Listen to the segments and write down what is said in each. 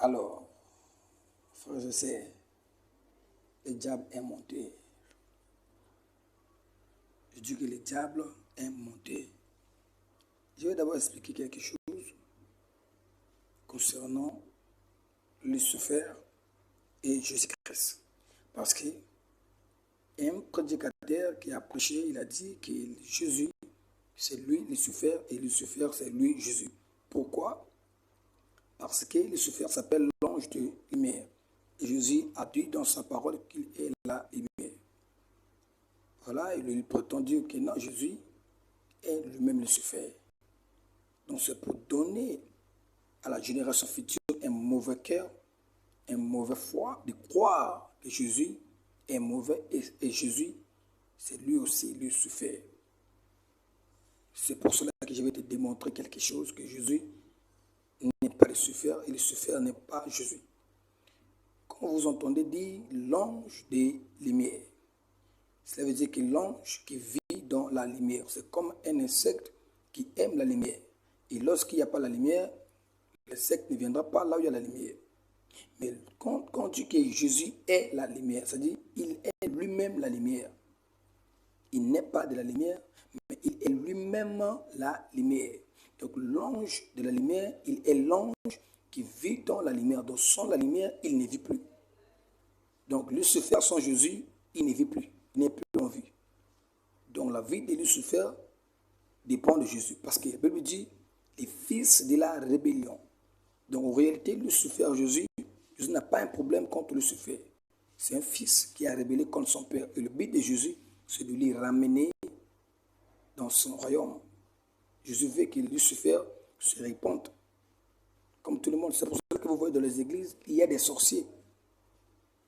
Alors, frères et sœurs, le diable est monté. Je dis que le diable est monté. Je vais d'abord expliquer quelque chose concernant Lucifer et Jésus-Christ. Parce que un prédicateur qui a prêché, il a dit que Jésus, c'est lui Lucifer, et Lucifer, c'est lui Jésus. Pourquoi? Parce que Lucifer s'appelle l'ange de lumière. Et Jésus a dit dans sa parole qu'il est la lumière. Voilà, il prétend dire que non, Jésus est lui-même Lucifer. Donc c'est pour donner à la génération future un mauvais cœur, un mauvais foi, de croire que Jésus est mauvais et Jésus, c'est lui aussi Lucifer. C'est pour cela que je vais te démontrer quelque chose, que Jésus n'est pas Lucifer et Lucifer n'est pas Jésus. Quand vous entendez dire l'ange des lumières, cela veut dire que l'ange qui vit dans la lumière, c'est comme un insecte qui aime la lumière. Et lorsqu'il n'y a pas la lumière, l'insecte ne viendra pas là où il y a la lumière. Mais quand on dit que Jésus est la lumière, c'est-à-dire qu'il est lui-même la lumière. Il n'est pas de la lumière, mais il est lui-même la lumière. Donc l'ange de la lumière, il est l'ange qui vit dans la lumière. Donc sans la lumière, il ne vit plus. Donc Lucifer sans Jésus, il ne vit plus. Il n'est plus en vie. Donc la vie de Lucifer dépend de Jésus. Parce que la Bible dit, les fils de la rébellion. Donc en réalité, Lucifer, Jésus n'a pas un problème contre Lucifer. C'est un fils qui a rébellé contre son père. Et le but de Jésus, c'est de lui ramener dans son royaume. Jésus veut que Lucifer se répande comme tout le monde. C'est pour ça que vous voyez dans les églises, il y a des sorciers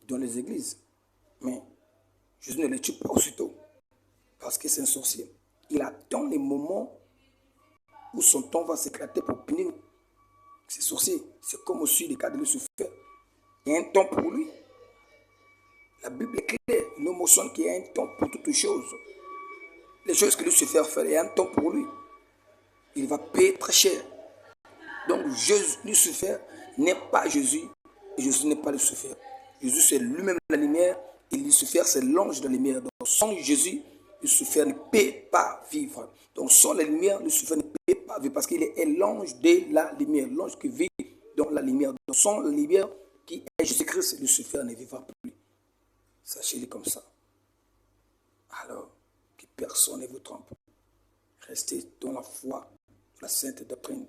dans les églises. Mais Jésus ne les tue pas aussitôt parce que c'est un sorcier. Il attend les moments où son temps va s'éclater pour punir ces sorciers. C'est comme aussi le cas de Lucifer. Il y a un temps pour lui. La Bible est claire. Il nous mentionne qu'il y a un temps pour toutes choses. Les choses que Lucifer fait, il y a un temps pour lui. Il va payer très cher. Donc Lucifer n'est pas Jésus et Jésus n'est pas Lucifer. Jésus c'est lui-même la lumière et Lucifer c'est l'ange de la lumière. Donc sans Jésus, Lucifer ne peut pas vivre. Donc sans la lumière, Lucifer ne peut pas vivre parce qu'il est l'ange de la lumière, l'ange qui vit dans la lumière. Donc sans la lumière qui est Jésus-Christ, Lucifer ne vivra plus. Sachez-le comme ça. Alors, que personne ne vous trompe. Restez dans la foi, la sainte doctrine.